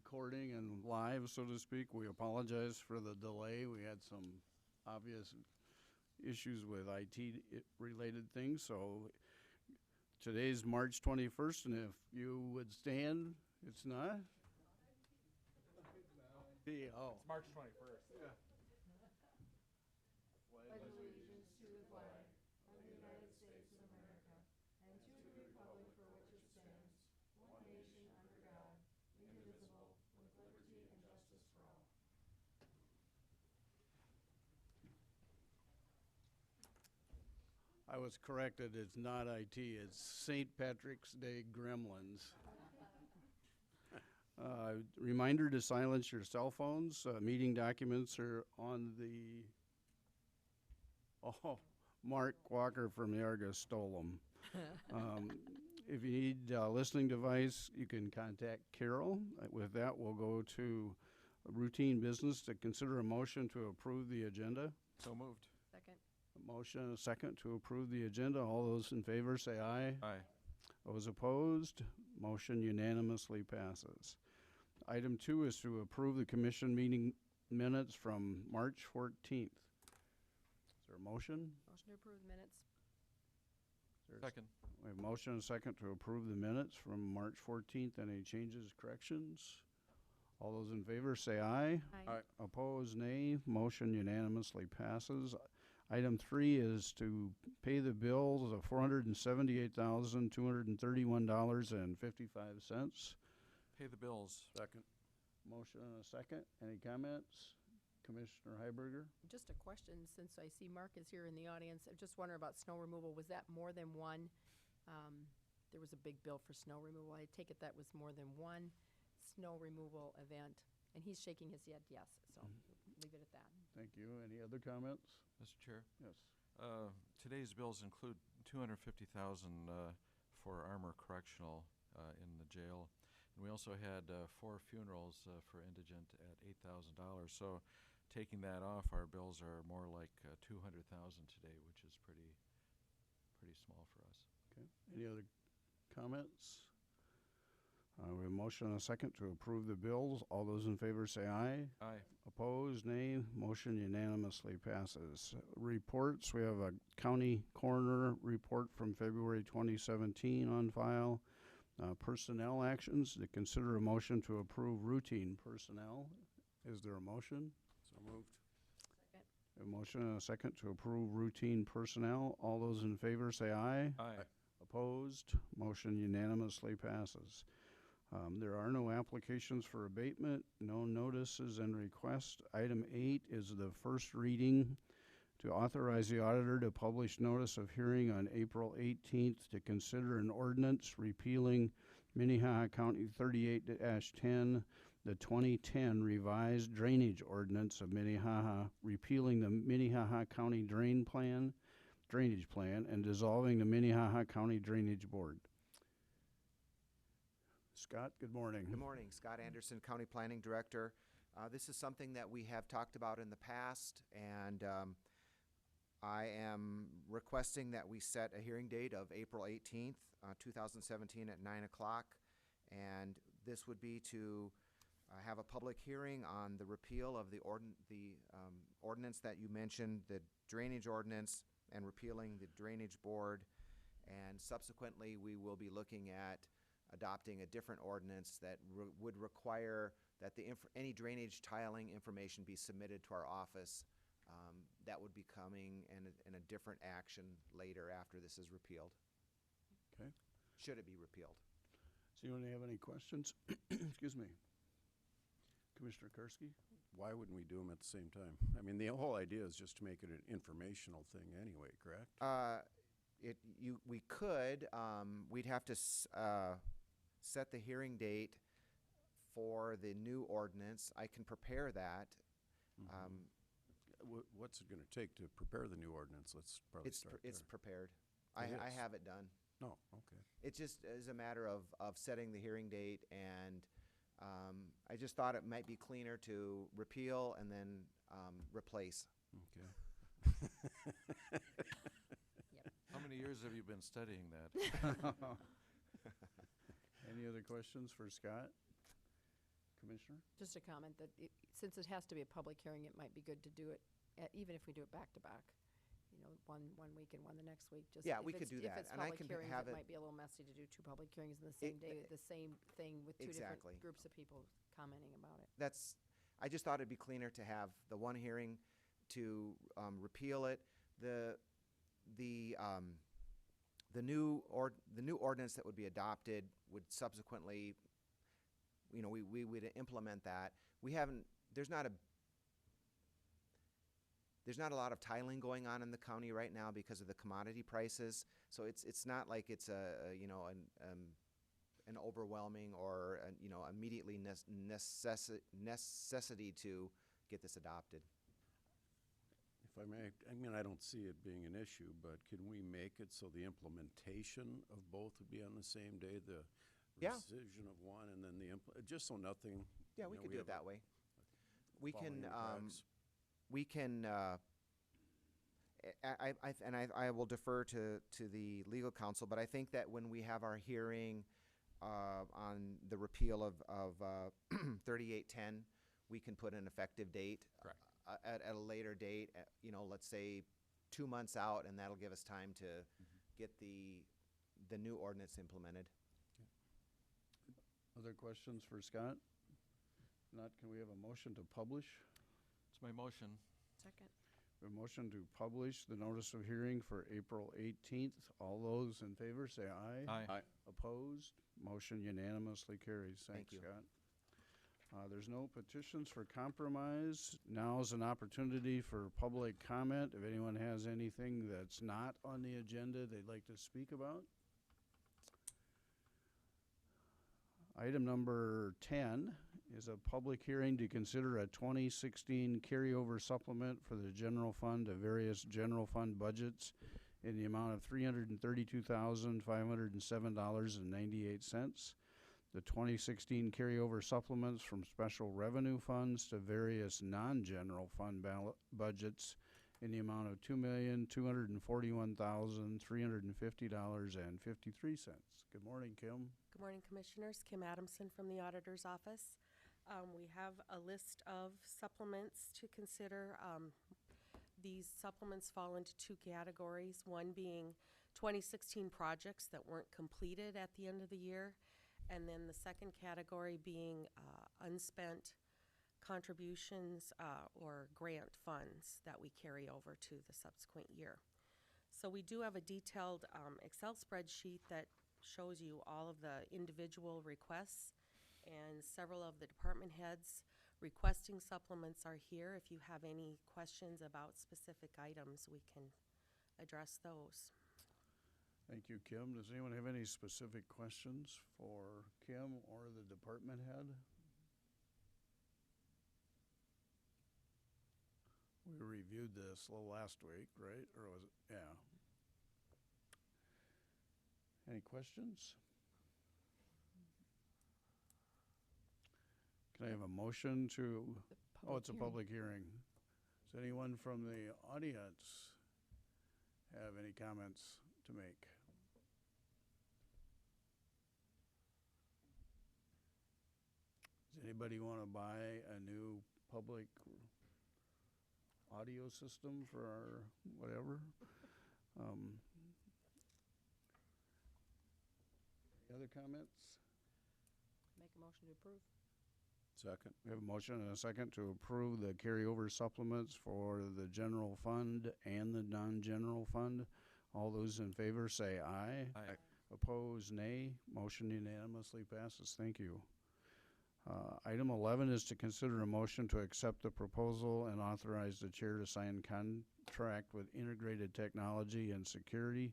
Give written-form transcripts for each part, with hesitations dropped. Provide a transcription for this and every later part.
recording and live, so to speak. We apologize for the delay. We had some obvious issues with IT-related things, so today's March 21st, and if you would stand, it's not? Yeah, oh. It's March 21st. Yeah. Pledge allegiance to the flag of the United States of America and to the republic for which it stands, one nation under God, indivisible, with liberty and justice for all. I was corrected. It's not IT. It's St. Patrick's Day Gremlins. Reminder to silence your cell phones. Meeting documents are on the... Oh, Mark Walker from the Argus stole them. If you need a listening device, you can contact Carol. With that, we'll go to routine business to consider a motion to approve the agenda. So moved. Second. A motion and a second to approve the agenda. All those in favor say aye. Aye. Those opposed, motion unanimously passes. Item 2 is to approve the commission meeting minutes from March 14th. Is there a motion? Motion to approve minutes. Second. We have a motion and a second to approve the minutes from March 14th. Any changes, corrections? All those in favor say aye. Aye. Opposed, nay. Motion unanimously passes. Item 3 is to pay the bills of $478,231.55. Pay the bills. Second. Motion and a second. Any comments? Commissioner Heiberger? Just a question, since I see Mark is here in the audience. I just wonder about snow removal. Was that more than one? There was a big bill for snow removal. I take it that was more than one snow removal event. And he's shaking his head yes, so leave it at that. Thank you. Any other comments? Mr. Chair, Yes. today's bills include $250,000 for Armor Correctional in the jail. And we also had 4 funerals for indigent at $8,000. So taking that off, our bills are more like $200,000 today, which is pretty small for us. Okay. Any other comments? We have a motion and a second to approve the bills. All those in favor say aye. Aye. Opposed, nay. Motion unanimously passes. Reports, we have a county coroner report from February 2017 on file. Personnel actions, to consider a motion to approve routine personnel. Is there a motion? So moved. Second. A motion and a second to approve routine personnel. All those in favor say aye. Aye. Opposed, motion unanimously passes. There are no applications for abatement, no notices and requests. Item 8 is the first reading to authorize the auditor to publish notice of hearing on April 18th to consider an ordinance repealing Minnehaha County 38-10, the 2010 revised drainage ordinance of Minnehaha, repealing the Minnehaha County drainage plan, and dissolving the Minnehaha County Drainage Board. Scott, good morning. Good morning. Scott Anderson, County Planning Director. This is something that we have talked about in the past, and I am requesting that we set a hearing date of April 18th, 2017 at 9 o'clock. And this would be to have a public hearing on the repeal of the ordinance that you mentioned, the drainage ordinance, and repealing the drainage board. And subsequently, we will be looking at adopting a different ordinance that would require that any drainage tiling information be submitted to our office. That would be coming in a different action later after this is repealed. Okay. Should it be repealed? Does anyone have any questions? Excuse me. Commissioner Kursky? Why wouldn't we do them at the same time? I mean, the whole idea is just to make it an informational thing anyway, correct? We could. We'd have to set the hearing date for the new ordinance. I can prepare that. What's it going to take to prepare the new ordinance? Let's probably start It's there. prepared. It I is? have it done. No, okay. It just is a matter of setting the hearing date, and I just thought it might be cleaner to repeal and then replace. Okay. Yep. How many years have you been studying that? Any other questions for Scott? Commissioner? Just a comment that since it has to be a public hearing, it might be good to do it, even if we do it back to back. You know, one week and one the next week. Just Yeah, if we could it's- do that, If it's and I public can hearings, have it it- might be a little messy to do two public hearings in the same day, the same thing with two different Exactly. groups of people commenting about it. I just thought it'd be cleaner to have the one hearing to repeal it. The new ordinance that would be adopted would subsequently, you know, we would implement that. There's not a lot of tiling going on in the county right now because of the commodity prices. So it's not like it's an overwhelming or immediately necessity to get this adopted. If I may, I mean, I don't see it being an issue, but can we make it so the implementation of both would be on the same day? The Yeah. rescission of one and then just so nothing. Yeah, we could do it that way. We falling can, in cracks. I will defer to the legal counsel, but I think that when we have our hearing on the repeal of 3810, we can put an effective date. Correct. At a later date, let's say 2 months out, and that'll give us time to get the new ordinance implemented. Other questions for Scott? Not, can we have a motion to publish? It's my motion. Second. A motion to publish the notice of hearing for April 18th. All those in favor say aye. Aye. Opposed? Motion unanimously carries. Thank Thanks, you. Scott. There's no petitions for compromise. Now is an opportunity for public comment. If anyone has anything that's not on the agenda they'd like to speak about. Item number 10 is a public hearing to consider a 2016 carryover supplement for the general fund of various general fund budgets in the amount of $332,507.98. The 2016 carryover supplements from special revenue funds to various non-general fund budgets in the amount of $2,241,350.53. Good morning, Kim. Good morning, Commissioners. Kim Adamson from the Auditor's Office. We have a list of supplements to consider. These supplements fall into two categories, one being 2016 projects that weren't completed at the end of the year, and then the second category being unspent contributions or grant funds that we carry over to the subsequent year. So we do have a detailed Excel spreadsheet that shows you all of the individual requests, and several of the department heads requesting supplements are here. If you have any questions about specific items, we can address those. Thank you, Kim. Does anyone have any specific questions for Kim or the department head? We reviewed this a little last week, right? Or was it? Yeah. Any questions? Can I have a motion to, oh, it's a public hearing. Does anyone from the audience have any comments to make? Does anybody want to buy a new public audio system for our whatever? Any other comments? Make a motion to approve. Second. We have a motion and a second to approve the carryover supplements for the general fund and the non-general fund. All those in favor say aye. Aye. Opposed, nay. Motion unanimously passes. Thank you. Item 11 is to consider a motion to accept the proposal and authorize the chair to sign contract with Integrated Technology and Security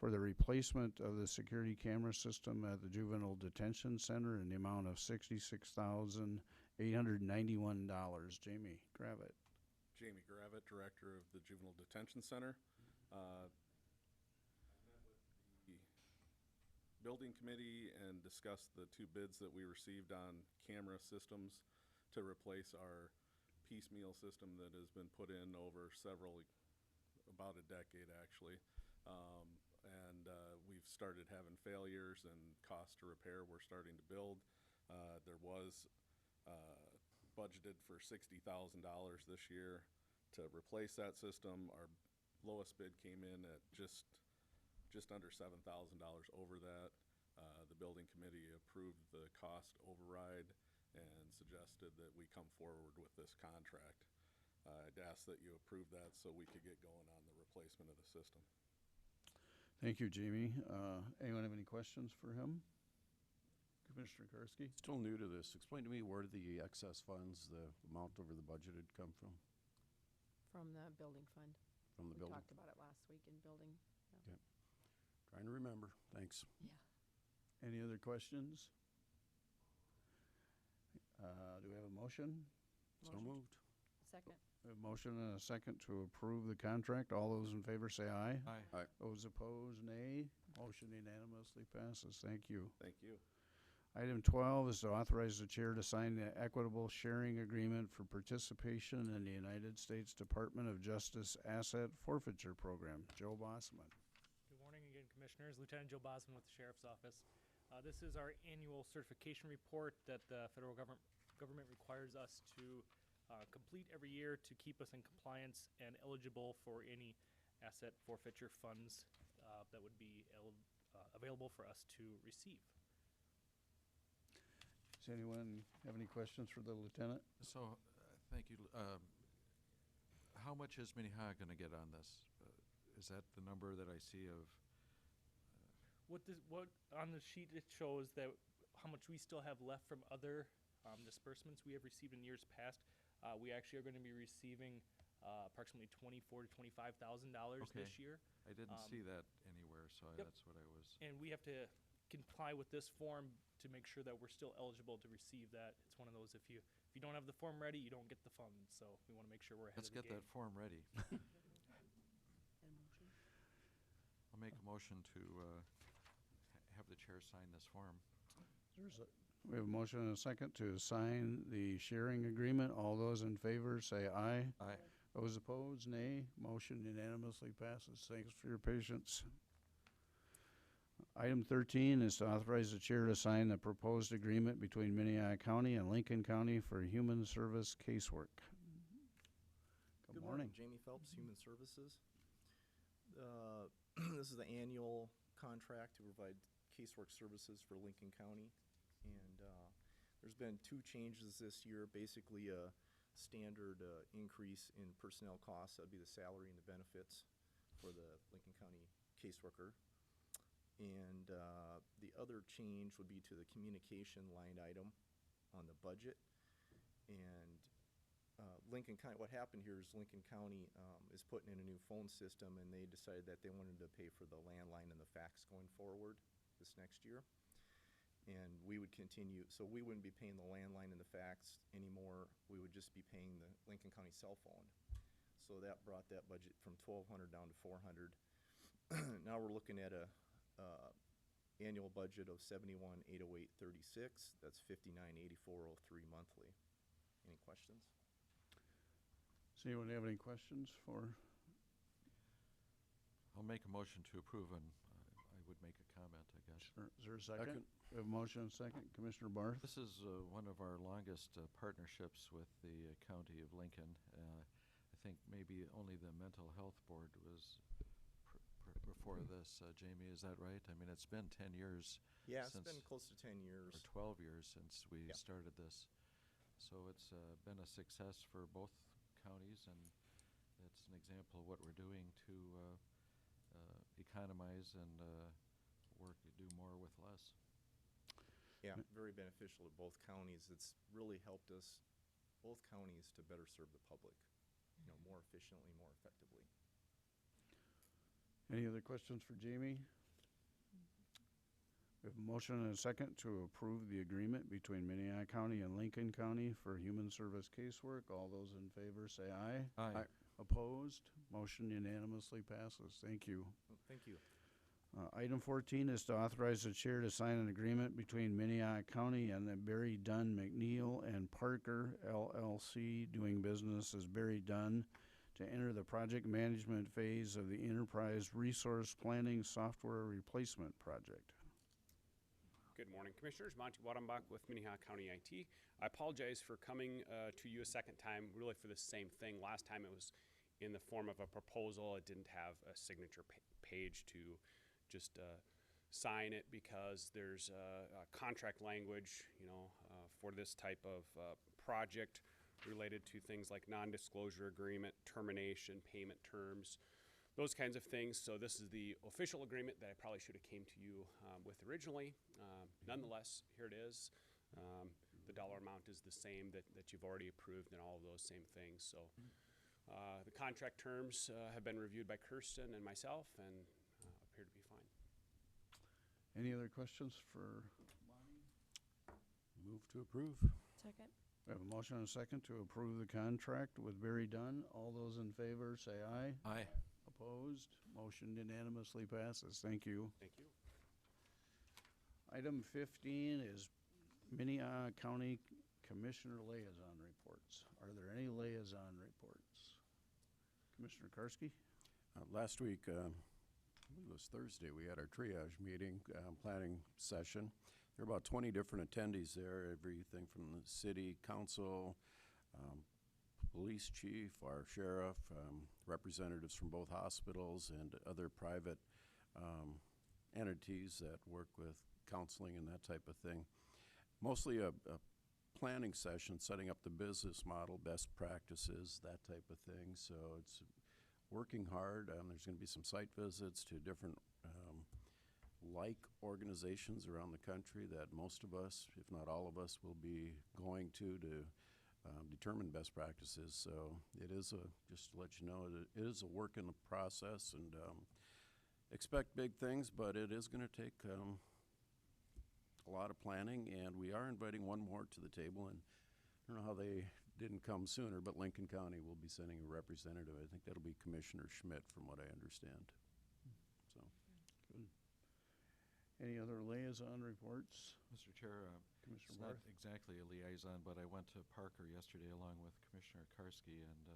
for the replacement of the security camera system at the Juvenile Detention Center in the amount of $66,891. Jamie Gravitt. Jamie Gravitt, Director of the Juvenile Detention Center. I met with the building committee and discussed the two bids that we received on camera systems to replace our piecemeal system that has been put in over about a decade actually. We've started having failures and cost to repair we're starting to build. There was budgeted for $60,000 this year to replace that system. Our lowest bid came in at just under $7,000 over that. The building committee approved the cost override and suggested that we come forward with this contract. I'd ask that you approve that so we could get going on the replacement of the system. Thank you, Jamie. Anyone have any questions for him? Commissioner Karski? Still new to this. Explain to me where the excess funds, the amount over the budget had come from From the building fund. the We building? talked about it last week in building. Trying to remember. Thanks. Yeah. Any other questions? Do we have a motion? So Motion. moved. Second. We have a motion and a second to approve the contract. All those in favor say aye. Aye. Those opposed, nay. Motion unanimously passes. Thank you. Thank you. Item 12 is to authorize the chair to sign the equitable sharing agreement for participation in the United States Department of Justice Asset Forfeiture Program. Joe Bossman. Good morning again, Commissioners. Lieutenant Joe Bosman with the Sheriff's Office. This is our annual certification report that the federal government requires us to complete every year to keep us in compliance and eligible for any asset forfeiture funds that would be available for us to receive. Does anyone have any questions for the lieutenant? So, thank you. How much is Minnehaha going to get on this? Is that the number that I see of? What on the sheet it shows that how much we still have left from other disbursements we have received in years past. We actually are going to be receiving approximately $24,000 to $25,000 this year. I didn't see that anywhere, so Yep. that's what I was. And we have to comply with this form to make sure that we're still eligible to receive that. It's one of those, if you don't have the form ready, you don't get the funds. So we want to make sure we're ahead Let's of the get game. that form ready. And motion. I'll make a motion to have the chair sign this form. We have a motion and a second to sign the sharing agreement. All those in favor say aye. Aye. Those opposed, nay. Motion unanimously passes. Thanks for your patience. Item 13 is to authorize the chair to sign the proposed agreement between Minnehaha County and Lincoln County for human service casework. Good morning. Jamie Phelps, Human Services. This is the annual contract to provide casework services for Lincoln County. And there's been two changes this year, basically a standard increase in personnel costs. That'd be the salary and the benefits for the Lincoln County caseworker. And the other change would be to the communication line item on the budget. And Lincoln County, what happened here is Lincoln County is putting in a new phone system, and they decided that they wanted to pay for the landline and the fax going forward this next year. And we would continue, so we wouldn't be paying the landline and the fax anymore. We would just be paying the Lincoln County cell phone. So that brought that budget from $1,200 down to $400. Now we're looking at a annual budget of $71,808.36. That's $59,8403 monthly. Any questions? Does anyone have any questions for? I'll make a motion to approve, and I would make a comment, I guess. Sure. Is there a second? Second. We have a motion and a second. Commissioner Barth? This is one of our longest partnerships with the County of Lincoln. I think maybe only the Mental Health Board was before this. Jamie, is that right? I mean, it's been 10 years. Yeah, it's since- been close to 10 Or years. 12 years since we Yeah. started this. So it's been a success for both counties, and it's an example of what we're doing to economize and do more with less. Yeah, very beneficial to both counties. It's really helped us, both counties, to better serve the public, more efficiently, more effectively. Any other questions for Jamie? We have a motion and a second to approve the agreement between Minnehaha County and Lincoln County for human service casework. All those in favor say aye. Aye. Opposed? Motion unanimously passes. Thank you. Well, thank you. Item 14 is to authorize the chair to sign an agreement between Minnehaha County and the Barry Dunn McNeil and Parker LLC, doing business as Barry Dunn, to enter the project management phase of the Enterprise Resource Planning Software Replacement Project. Good morning, Commissioners. Monty Wadenbach with Minnehaha County IT. I apologize for coming to you a second time, really for the same thing. Last time it was in the form of a proposal. It didn't have a signature page to just sign it because there's contract language, for this type of project related to things like non-disclosure agreement, termination, payment terms, those kinds of things. So this is the official agreement that I probably should have came to you with originally. Nonetheless, here it is. The dollar amount is the same that you've already approved and all of those same things. So the contract terms have been reviewed by Kirsten and myself and appear to be fine. Any other questions for Bonnie? Move to approve. Second. We have a motion and a second to approve the contract with Barry Dunn. All those in favor say aye. Aye. Opposed? Motion unanimously passes. Thank you. Thank you. Item 15 is Minnehaha County Commissioner Liaison Reports. Are there any liaison reports? Commissioner Karski? Last week, I believe it was Thursday, we had our triage meeting, planning session. There were about 20 different attendees there, everything from the city council, police chief, our sheriff, representatives from both hospitals and other private entities that work with counseling and that type of thing. Mostly a planning session, setting up the business model, best practices, that type of thing. So it's working hard. There's going to be some site visits to different like organizations around the country that most of us, if not all of us, will be going to determine best practices. So it is just to let you know, it is a work in the process, and expect big things, but it is going to take a lot of planning, and we are inviting one more to the table, and I don't know how they didn't come sooner, but Lincoln County will be sending a representative. I think that'll be Commissioner Schmidt, from what I understand. So. Good. Any other liaison reports? Mr. Chair, Commissioner it's not Barth? exactly a liaison, but I went to Parker yesterday along with Commissioner Karski and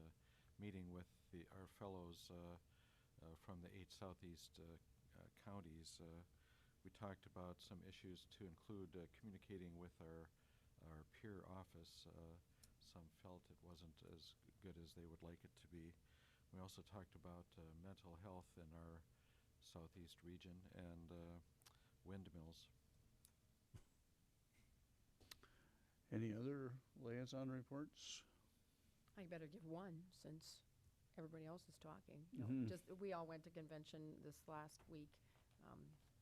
meeting with our fellows from the 8 southeast counties. We talked about some issues to include communicating with our peer office. Some felt it wasn't as good as they would like it to be. We also talked about mental health in our southeast region and windmills. Any other liaison reports? I better give one since everybody else is talking. No, Mhm. just, we all went to convention this last week,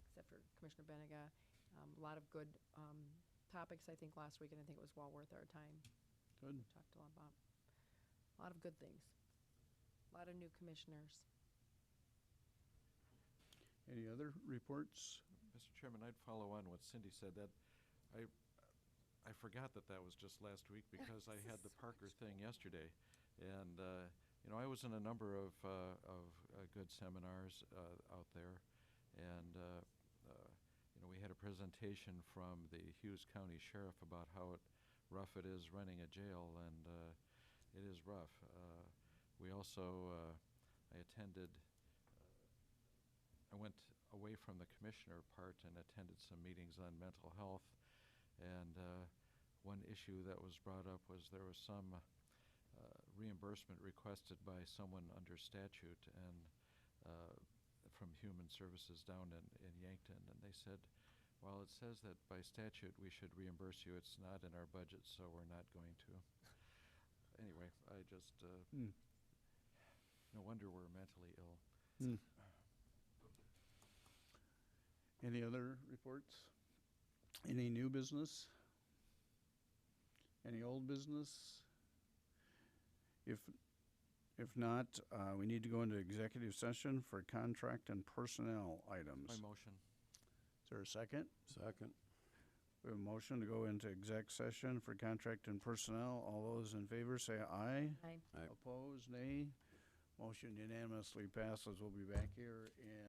except for Commissioner Benega. A lot of good topics, I think, last week, and I think it was well worth our time. Good. We talked a lot about a lot of good things. A lot of new commissioners. Any other reports? Mr. Chairman, I'd follow on what Cindy said. That I forgot that was just last week because I had the Parker thing yesterday, and I was in a number of good seminars out there, and we had a presentation from the Hughes County Sheriff about how rough it is running a jail, and it is rough. We also I went away from the commissioner part and attended some meetings on mental health, and one issue that was brought up was there was some reimbursement requested by someone under statute and from Human Services down in Yankton, and they said, well, it says that by statute we should reimburse you. It's not in our budget, so we're not going to. Anyway, I just no wonder we're mentally ill. Any other reports? Any new business? Any old business? If not, we need to go into executive session for contract and personnel items. My motion. Is there a second? Second. We have a motion to go into exec session for contract and personnel. All those in favor say aye. Aye. Aye. Opposed, nay. Motion unanimously passes. We'll be back here in